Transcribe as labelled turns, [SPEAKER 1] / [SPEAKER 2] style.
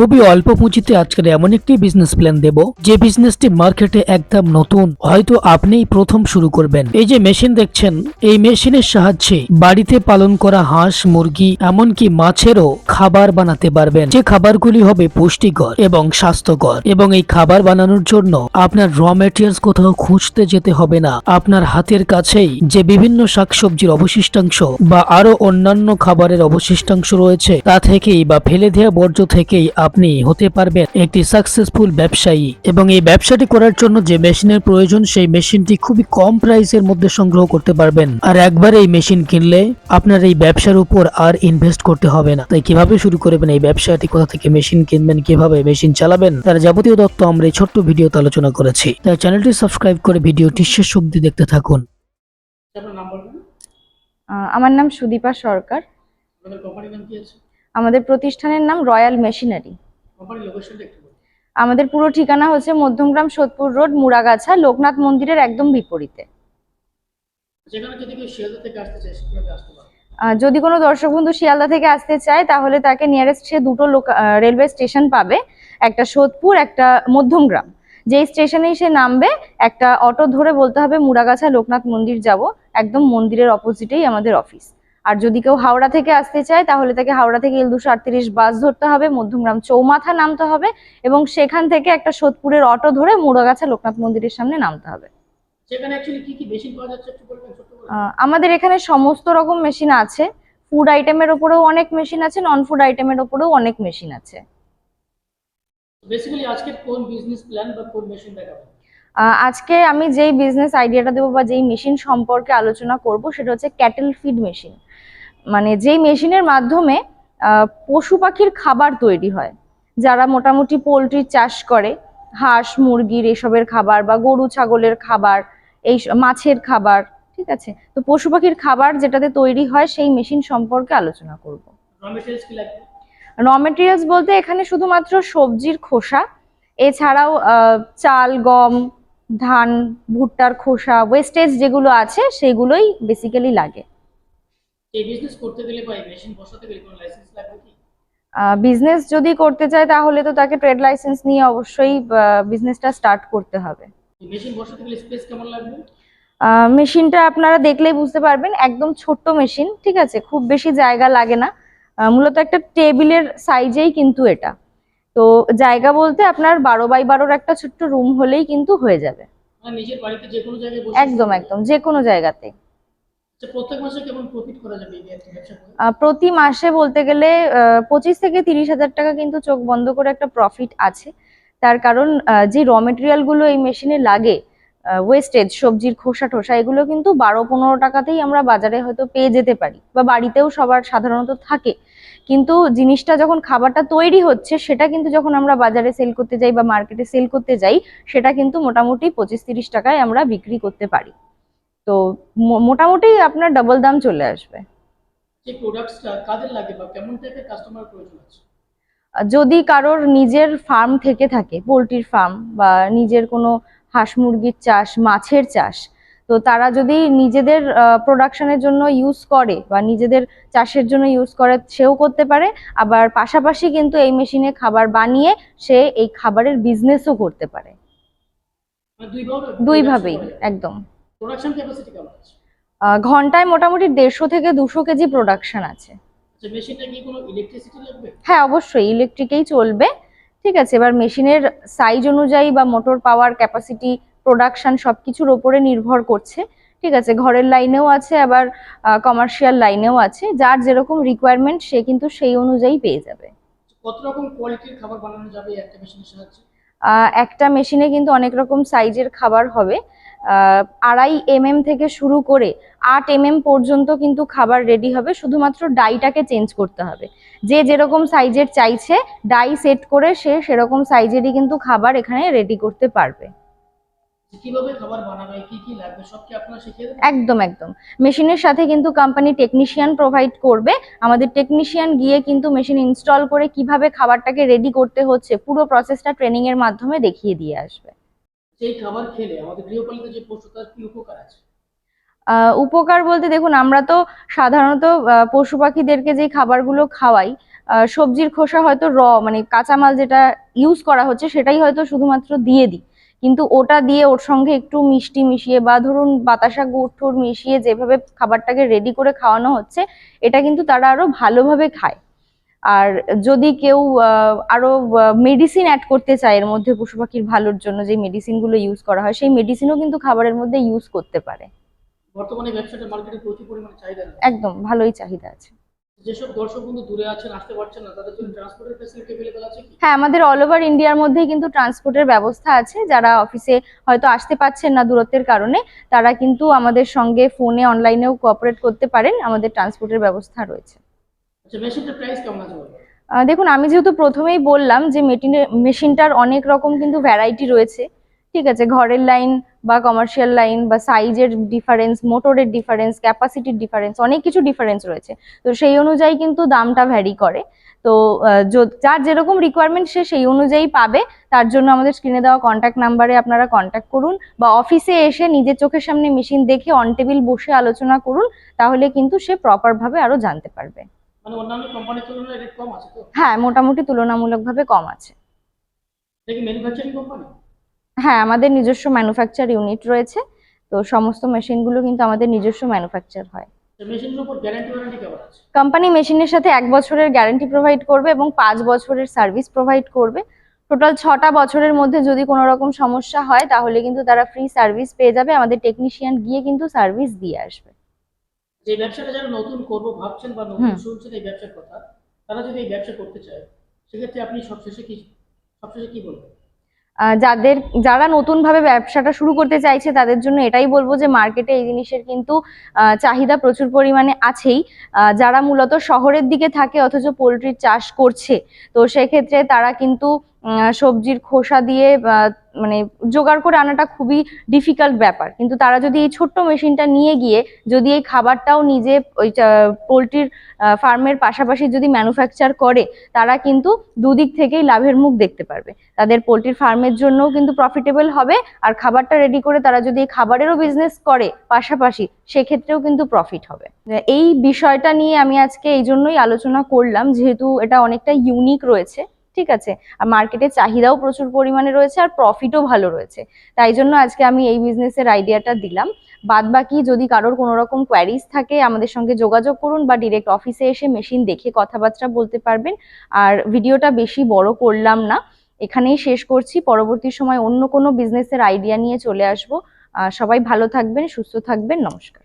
[SPEAKER 1] খুবই অল্প পুঁজিতে আজকের এমন একটি বিজনেস প্ল্যান দেব যে বিজনেসটি মার্কেটে একদম নতুন, হয়তো আপনিই প্রথম শুরু করবেন। এই যে মেশিন দেখছেন, এই মেশিনের সাহায্যে বাড়িতে পালন করা হাঁস, মুরগি, এমনকি মাছেরও খাবার বানাতে পারবেন, যে খাবারগুলি হবে পুষ্টিকর এবং স্বাস্থ্যকর। এবং এই খাবার বানানোর জন্য আপনার র মেটেরিয়ালস কোথাও খুঁজতে যেতে হবে না। আপনার হাতের কাছেই যে বিভিন্ন শাকসবজির অবশিষ্টাংশ বা আরো অন্যান্য খাবারের অবশিষ্টাংশ রয়েছে, তা থেকেই বা ফেলে দেওয়া বর্জ্য থেকেই আপনি হতে পারবেন একটি সাকসেসফুল ব্যবসায়ী। এবং এই ব্যবসাটি করার জন্য যে মেশিনের প্রয়োজন, সেই মেশিনটি খুবই কম প্রাইসের মধ্যে সংগ্রহ করতে পারবেন। আর একবার এই মেশিন কিনলে আপনার এই ব্যবসার উপর আর ইনভেস্ট করতে হবে না। তাই কিভাবে শুরু করবেন এই ব্যবসাটি, কোথা থেকে মেশিন কিনবেন, কিভাবে মেশিন চালাবেন, তার যাবতীয় তথ্য আমরা এই ছোট্ট ভিডিওতে আলোচনা করেছি। তাই চ্যানেলটি সাবস্ক্রাইব করে ভিডিওটি শেষ অবধি দেখতে থাকুন।
[SPEAKER 2] আমার নাম সুদীপা সরকার। আমাদের প্রতিষ্ঠানের নাম রয়্যাল মেশিনারি। আমাদের পুরো ঠিকানা হচ্ছে মধ্যমগ্রাম সোদপুর রোড, মুড়াগাছা, লোকনাথ মন্দিরের একদম বিপরীতে। যদি কোনো দর্শক বন্ধু শিয়ালদা থেকে আসতে চায় তাহলে তাকে নিয়ারেস্ট সে দুটো রেলওয়ে স্টেশন পাবে, একটা সোদপুর, একটা মধ্যমগ্রাম। যেই স্টেশনেই সে নামবে একটা অটো ধরে বলতে হবে মুড়াগাছা লোকনাথ মন্দির যাব, একদম মন্দিরের অপোজিটেই আমাদের অফিস। আর যদি কেউ হাওড়া থেকে আসতে চায় তাহলে তাকে হাওড়া থেকে L238 বাস ধরতে হবে, মধ্যমগ্রাম চৌমাথা নামতে হবে এবং সেখান থেকে একটা সোদপুরের অটো ধরে মুড়াগাছা লোকনাথ মন্দিরের সামনে নামতে হবে। আমাদের এখানে সমস্ত রকম মেশিন আছে। ফুড আইটেমের ওপরেও অনেক মেশিন আছে, নন ফুড আইটেমের ওপরেও অনেক মেশিন আছে। আজকে আমি যেই বিজনেস আইডিয়াটা দেবো বা যেই মেশিন সম্পর্কে আলোচনা করব সেটা হচ্ছে ক্যাটেল ফিড মেশিন। মানে যেই মেশিনের মাধ্যমে পশু পাখির খাবার তৈরি হয়। যারা মোটামুটি পোলট্রির চাষ করে, হাঁস মুরগির এসবের খাবার বা গরু ছাগলের খাবার, এই মাছের খাবার, ঠিক আছে, তো পশু পাখির খাবার যেটাতে তৈরি হয় সেই মেশিন সম্পর্কে আলোচনা করব। র মেটেরিয়ালস বলতে এখানে শুধুমাত্র সবজির খোসা, এছাড়াও চাল, গম, ধান, ভুট্টার খোসা, ওয়েস্টেজ যেগুলো আছে সেগুলোই বেসিক্যালি লাগে। বিজনেস যদি করতে চায় তাহলে তো তাকে ট্রেড লাইসেন্স নিয়ে অবশ্যই বিজনেসটা স্টার্ট করতে হবে। মেশিনটা আপনারা দেখলেই বুঝতে পারবেন, একদম ছোট্ট মেশিন, ঠিক আছে, খুব বেশি জায়গা লাগে না। মূলত একটা টেবিলের সাইজেই কিন্তু এটা। তো জায়গা বলতে আপনার 12x12 একটা ছোট্ট রুম হলেই কিন্তু হয়ে যাবে। একদম একদম যে কোনো জায়গাতে। প্রতি মাসে বলতে গেলে 25 থেকে 30 হাজার টাকা কিন্তু চোখ বন্ধ করে একটা প্রফিট আছে। তার কারণ যে র মেটেরিয়াল গুলো এই মেশিনে লাগে, ওয়েস্টেজ সবজির খোসা টোসা, এগুলো কিন্তু 12-15 টাকাতেই আমরা বাজারে হয়তো পেয়ে যেতে পারি বা বাড়িতেও সবার সাধারণত থাকে। কিন্তু জিনিসটা যখন খাবারটা তৈরি হচ্ছে সেটা কিন্তু যখন আমরা বাজারে সেল করতে যাই বা মার্কেটে সেল করতে যাই, সেটা কিন্তু মোটামুটি 25-30 টাকায় আমরা বিক্রি করতে পারি। তো মোটামুটি আপনার ডাবল দাম চলে আসবে। যদি কারোর নিজের ফার্ম থেকে থাকে, পোলট্রির ফার্ম বা নিজের কোনো হাঁস মুরগির চাষ, মাছের চাষ, তো তারা যদি নিজেদের প্রোডাকশনের জন্য ইউজ করে বা নিজেদের চাষের জন্য ইউজ করে, সেও করতে পারে। আবার পাশাপাশি কিন্তু এই মেশিনে খাবার বানিয়ে সে এই খাবারের বিজনেসও করতে পারে। দুইভাবেই একদম। ঘন্টায় মোটামুটি 150 থেকে 200 কেজি প্রোডাকশন আছে। হ্যাঁ, অবশ্যই ইলেকট্রিকেই চলবে, ঠিক আছে। এবার মেশিনের সাইজ অনুযায়ী বা মোটর পাওয়ার ক্যাপাসিটি, প্রোডাকশন সবকিছুর উপরে নির্ভর করছে, ঠিক আছে। ঘরের লাইনেও আছে, আবার কমার্শিয়াল লাইনেও আছে। যার যেরকম রিকোয়ারমেন্ট সে কিন্তু সেই অনুযায়ী পেয়ে যাবে। কত রকম কোয়ালিটির খাবার বানানো যাবে একটা মেশিনের সাহায্যে? একটা মেশিনে কিন্তু অনেক রকম সাইজের খাবার হবে। 2.5 mm থেকে শুরু করে 8 mm পর্যন্ত কিন্তু খাবার রেডি হবে। শুধুমাত্র ডাইটাকে চেঞ্জ করতে হবে। যে যেরকম সাইজের চাইছে ডাই সেট করে সে সেরকম সাইজেরই কিন্তু খাবার এখানে রেডি করতে পারবে। কিভাবে খাবার বানাবে, কি কি লাগবে সব কি আপনারা শিখিয়ে দেবেন? একদম একদম। মেশিনের সাথে কিন্তু কোম্পানি টেকনিশিয়ান প্রোভাইড করবে। আমাদের টেকনিশিয়ান গিয়ে কিন্তু মেশিন ইনস্টল করে কিভাবে খাবারটাকে রেডি করতে হচ্ছে পুরো প্রসেসটা ট্রেনিং এর মাধ্যমে দেখিয়ে দিয়ে আসবে। সেই খাবার খেলে আমাদের গৃহপালিত যে পশু তার কি উপকার আছে? উপকার বলতে দেখুন, আমরা তো সাধারণত পশু পাখিদেরকে যে খাবারগুলো খাওয়াই, সবজির খোসা হয়তো মানে কাঁচামাল যেটা ইউজ করা হচ্ছে সেটাই হয়তো শুধুমাত্র দিয়ে দিই, কিন্তু ওটা দিয়ে ওর সঙ্গে একটু মিষ্টি মিশিয়ে বা ধরুন বাতাসা গুড় টুড় মিশিয়ে যেভাবে খাবারটাকে রেডি করে খাওয়ানো হচ্ছে, এটা কিন্তু তারা আরো ভালোভাবে খায়। আর যদি কেউ আরো মেডিসিন অ্যাড করতে চায় এর মধ্যে পশু পাখির ভালোর জন্য, যে মেডিসিন গুলো ইউজ করা হয় সেই মেডিসিনও কিন্তু খাবারের মধ্যে ইউজ করতে পারে।
[SPEAKER 3] বর্তমানে ব্যবসাটা মার্কেটে প্রচুর পরিমাণে চাহিদা রয়েছে।
[SPEAKER 2] একদম ভালোই চাহিদা আছে।
[SPEAKER 3] যেসব দর্শক বন্ধু দূরে আছেন, আসতে পারছেন না, তাদের জন্য ট্রান্সপোর্টের ফ্যাসিলিটি अवेलेबल আছে কি?
[SPEAKER 2] হ্যাঁ, আমাদের অল ওভার ইন্ডিয়ার মধ্যেই কিন্তু ট্রান্সপোর্টের ব্যবস্থা আছে। যারা অফিসে হয়তো আসতে পারছেন না দূরত্বের কারণে, তারা কিন্তু আমাদের সঙ্গে ফোনে অনলাইনেও কোঅপারেট করতে পারেন, আমাদের ট্রান্সপোর্টের ব্যবস্থা রয়েছে।
[SPEAKER 3] আচ্ছা, মেশিনটার প্রাইস কেমন আছে বলুন?
[SPEAKER 2] দেখুন, আমি যেহেতু প্রথমেই বললাম যে মেশিনটার অনেক রকম কিন্তু ভ্যারাইটি রয়েছে, ঠিক আছে, ঘরের লাইন বা কমার্শিয়াল লাইন বা সাইজের ডিফারেন্স, মোটরের ডিফারেন্স, ক্যাপাসিটির ডিফারেন্স, অনেক কিছু ডিফারেন্স রয়েছে। তো সেই অনুযায়ী কিন্তু দামটা ভ্যারি করে। তো যার যেরকম রিকোয়ারমেন্ট সে সেই অনুযায়ী পাবে। তার জন্য আমাদের স্ক্রিনে দেওয়া কন্ট্যাক্ট নাম্বারে আপনারা কন্ট্যাক্ট করুন, বা অফিসে এসে নিজের চোখের সামনে মেশিন দেখে অন টেবিল বসে আলোচনা করুন, তাহলে কিন্তু সে প্রপার ভাবে আরো জানতে পারবে।
[SPEAKER 3] মানে অন্যান্য কোম্পানির তুলনায় রেট কম আছে তো?
[SPEAKER 2] হ্যাঁ, মোটামুটি তুলনামূলকভাবে কম আছে।
[SPEAKER 3] এটা কি ম্যানুফ্যাকচারিং কোম্পানি?
[SPEAKER 2] হ্যাঁ, আমাদের নিজস্ব ম্যানুফ্যাকচার ইউনিট রয়েছে। তো সমস্ত মেশিনগুলো কিন্তু আমাদের নিজস্ব ম্যানুফ্যাকচার হয়।
[SPEAKER 3] মেশিনের উপর গ্যারান্টি ওয়ারেন্টি কেমন আছে?
[SPEAKER 2] কোম্পানি মেশিনের সাথে 1 বছরের গ্যারান্টি প্রোভাইড করবে এবং 5 বছরের সার্ভিস প্রোভাইড করবে। টোটাল 6টা বছরের মধ্যে যদি কোনো রকম সমস্যা হয় তাহলে কিন্তু তারা ফ্রি সার্ভিস পেয়ে যাবে, আমাদের টেকনিশিয়ান গিয়ে কিন্তু সার্ভিস দিয়ে আসবে।
[SPEAKER 3] যে ব্যবসাটা যারা নতুন করবো ভাবছেন বা নতুন শুনছেন এই ব্যবসার কথা, তারা যদি এই ব্যবসা করতে চায়, সেক্ষেত্রে আপনি সবশেষে কি বলবেন?
[SPEAKER 2] যারা নতুন ভাবে ব্যবসাটা শুরু করতে চাইছে তাদের জন্য এটাই বলবো যে মার্কেটে এই জিনিসের কিন্তু চাহিদা প্রচুর পরিমাণে আছেই। যারা মূলত শহরের দিকে থাকে অথচ পোলট্রির চাষ করছে, তো সেক্ষেত্রে তারা কিন্তু সবজির খোসা দিয়ে মানে জোগাড় করে আনাটা খুবই ডিফিকাল্ট ব্যাপার। কিন্তু তারা যদি এই ছোট্ট মেশিনটা নিয়ে গিয়ে যদি এই খাবারটাও নিজে ওই পোলট্রির ফার্মের পাশাপাশি যদি ম্যানুফ্যাকচার করে, তারা কিন্তু দুদিক থেকেই লাভের মুখ দেখতে পারবে। তাদের পোলট্রির ফার্মের জন্যও কিন্তু প্রফিটেবল হবে, আর খাবারটা রেডি করে তারা যদি এই খাবারেরও বিজনেস করে পাশাপাশি, সেক্ষেত্রেও কিন্তু প্রফিট হবে। এই বিষয়টা নিয়ে আমি আজকে এই জন্যই আলোচনা করলাম, যেহেতু এটা অনেকটা ইউনিক রয়েছে, ঠিক আছে, আর মার্কেটে চাহিদাও প্রচুর পরিমাণে রয়েছে আর প্রফিটও ভালো রয়েছে। তাই জন্য আজকে আমি এই বিজনেসের আইডিয়াটা দিলাম। বাদ বাকি যদি কারোর কোনো রকম কোয়ারিজ থাকে আমাদের সঙ্গে যোগাযোগ করুন, বা ডিরেক্ট অফিসে এসে মেশিন দেখে কথাবার্তা বলতে পারবেন। আর ভিডিওটা বেশি বড় করলাম না, এখানেই শেষ করছি। পরবর্তী সময় অন্য কোনো বিজনেসের আইডিয়া নিয়ে চলে আসবো। সবাই ভালো থাকবেন, সুস্থ থাকবেন, নমস্কার।